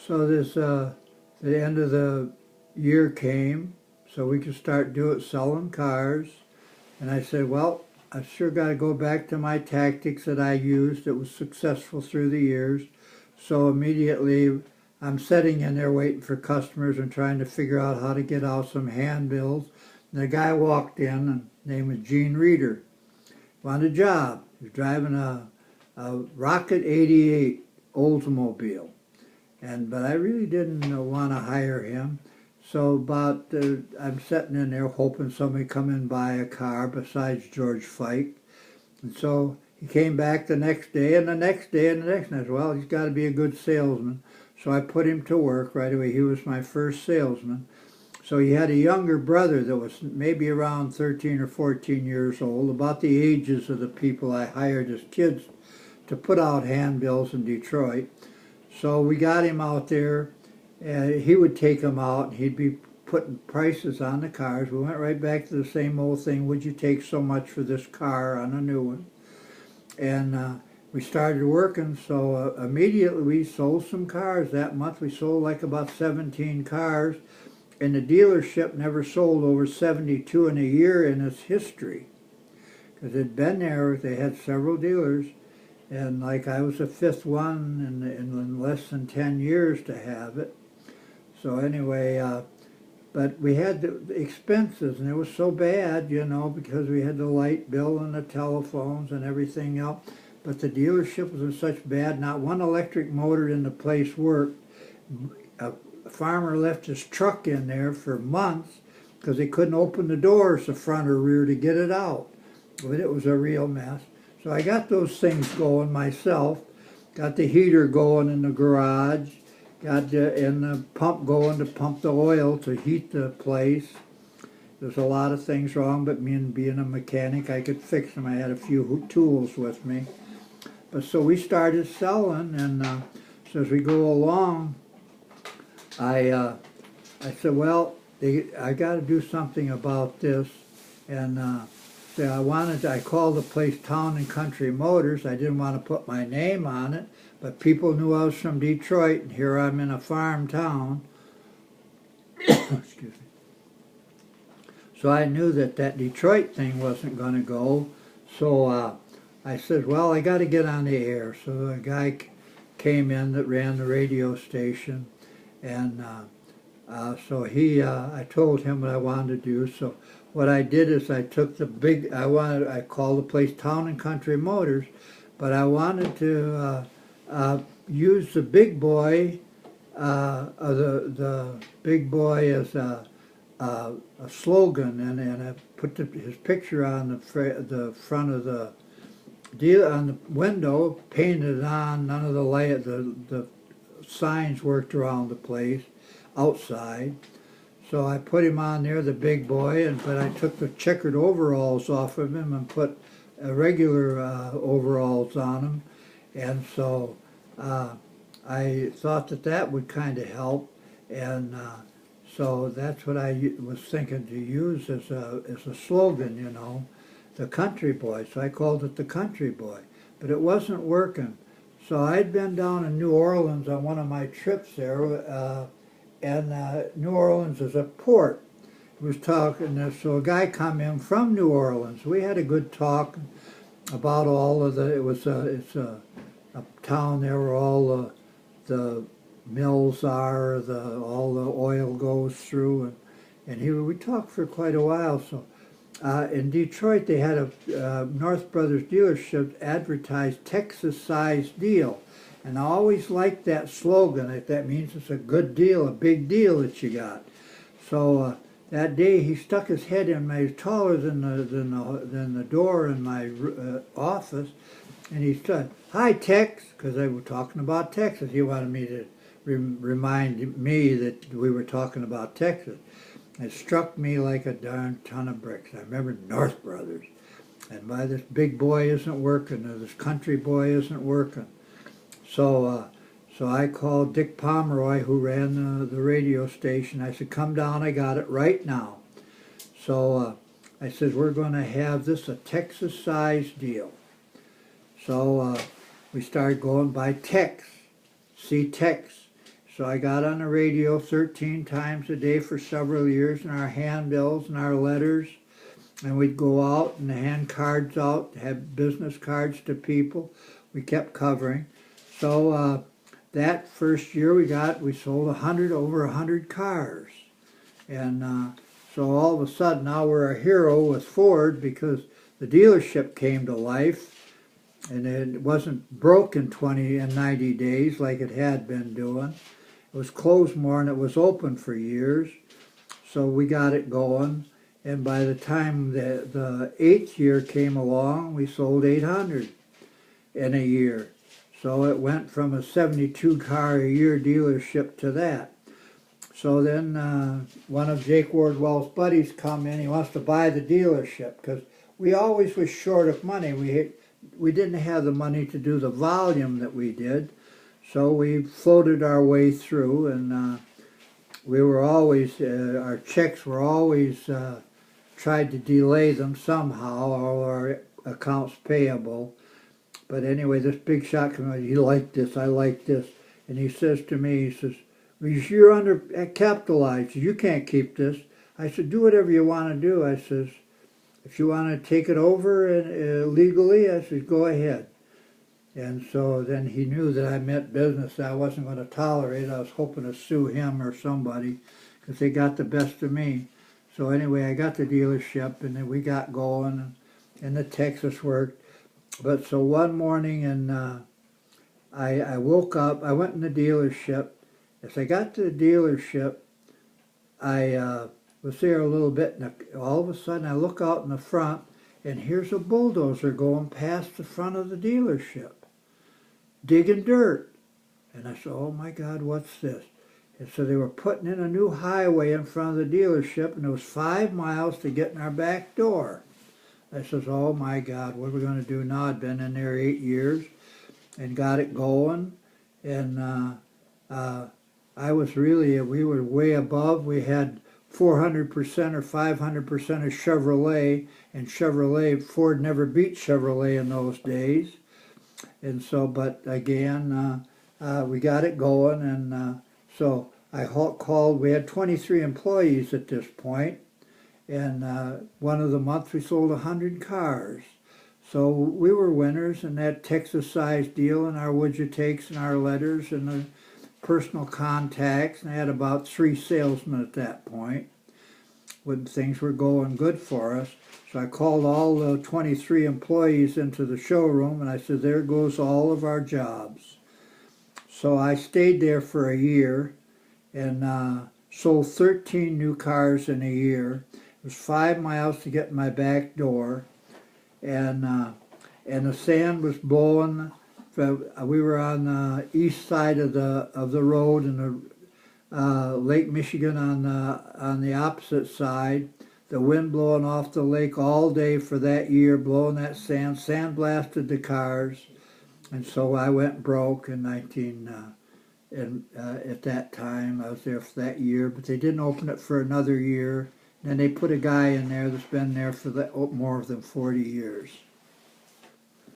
So the end of the year came, so we could start selling cars. And I said, well, I sure got to go back to my tactics that I used that was successful through the years. So immediately I'm sitting in there waiting for customers and trying to figure out how to get out some handbills. And the guy walked in, and his name was Gene Reeder. Wanted a job. He was driving a Rocket 88 Oldsmobile. But I really didn't want to hire him. So I'm sitting in there hoping somebody come in and buy a car besides George Fike. And so he came back the next day and the next day and the next. And I said, well, he's got to be a good salesman. So I put him to work right away. He was my first salesman. So he had a younger brother that was maybe around 13 or 14 years old, about the ages of the people I hired as kids to put out handbills in Detroit. So we got him out there, and he would take them out, and he'd be putting prices on the cars. We went right back to the same old thing, would you take so much for this car on a new one? And we started working, so immediately we sold some cars. That month we sold like about 17 cars, and the dealership never sold over 72 in a year in its history. Because it had been there, they had several dealers, and like I was the fifth one in less than 10 years to have it. So anyway, but we had the expenses, and it was so bad, because we had the light bill and the telephones and everything else. But the dealership was in such bad, not one electric motor in the place worked. A farmer left his truck in there for months because they couldn't open the doors, the front or rear, to get it out. But it was a real mess. So I got those things going myself, got the heater going in the garage, got the pump going to pump the oil to heat the place. There's a lot of things wrong, but me and being a mechanic, I could fix them. I had a few tools with me. But so we started selling, and so as we go along, I said, well, I got to do something about this, and so I called the place Town and Country Motors. I didn't want to put my name on it, but people knew I was from Detroit, and here I'm in a farm town. Excuse me. So I knew that Detroit thing wasn't going to go. So I said, well, I got to get on the air. So a guy came in that ran the radio station, and so I told him what I wanted to do. So what I did is I took I called the place Town and Country Motors, but I wanted to use the big boy, the big boy as a slogan, and I put his picture on the front of the deal on the window, painted on. None of the signs worked around the place outside. So I put him on there, the big boy, but I took the checkered overalls off of him and put regular overalls on him. And so I thought that would kind of help. And so that's what I was thinking to use as a slogan, the country boy. So I called it the country boy. But it wasn't working. So I'd been down in New Orleans on one of my trips there, and New Orleans is a port. He was talking, so a guy come in from New Orleans. We had a good talk about all of it's a town there where all the mills are, all the oil goes through, and we talked for quite a while. So in Detroit, they had a North Brothers dealership advertised Texas size deal. And I always liked that slogan. That means it's a good deal, a big deal that you got. So that day he stuck his head in. He was taller than the door in my office, and he said, "Hi, Tex," because they were talking about Texas. He wanted me to remind me that we were talking about Texas. It struck me like a darn ton of bricks. I remember North Brothers, and why this big boy isn't working, or this country boy isn't working. So I called Dick Pomeroy, who ran the radio station. I said, come down, I got it right now. So I said, we're going to have this a Texas size deal. So we started going by Tex, see Tex. So I got on the radio 13 times a day for several years, in our handbills and our letters. And we'd go out and hand cards out, have business cards to people. We kept covering. So that first year we sold over 100 cars. And so all of a sudden now we're a hero with Ford, because the dealership came to life. And it wasn't broke in 20 and 90 days like it had been doing. It was closed more and it was open for years. So we got it going. And by the time the 8th year came along, we sold 800 in a year. So it went from a 72 car a year dealership to that. So then one of Jake Wardwell's buddies come in. He wants to buy the dealership, because we always was short of money. We didn't have the money to do the volume that we did. So we floated our way through, and we were always, our checks were always tried to delay them somehow, all our accounts payable. But anyway, this big shot came out. You like this, I like this. And he says to me, he says, well, you're undercapitalized. You can't keep this. I said, do whatever you want to do. I says, if you want to take it over legally, I said, go ahead. And so then he knew that I meant business. I wasn't going to tolerate it. I was hoping to sue him or somebody, because they got the best of me. So anyway, I got the dealership, and then we got going, and the Texas worked. But so one morning, and I woke up, I went in the dealership. As I got to the dealership, I was there a little bit, and all of a sudden I look out in the front, and here's a bulldozer going past the front of the dealership, digging dirt. And I said, oh my God, what's this? And so they were putting in a new highway in front of the dealership, and it was 5 miles to get in our back door. I says, oh my God, what are we going to do now? I'd been in there 8 years and got it going. And I was really, we were way above. We had 400% or 500% of Chevrolet, and Ford never beat Chevrolet in those days. And so, but again, we got it going, and so I called, we had 23 employees at this point, and one of the months we sold 100 cars. So we were winners in that Texas-sized deal, and our would you takes and our letters and the personal contacts, and I had about 3 salesmen at that point when things were going good for us. So I called all the 23 employees into the showroom, and I said, there goes all of our jobs. So I stayed there for a year and sold 13 new cars in a year. It was 5 miles to get in my back door, and the sand was blowing. We were on the east side of the road, and the Lake Michigan on the opposite side. The wind blowing off the lake all day for that year, blowing that sand. Sand blasted the cars, and so I went broke in at that time. I was there for that year, but they didn't open it for another year. Then they put a guy in there that's been there for more than 40 years.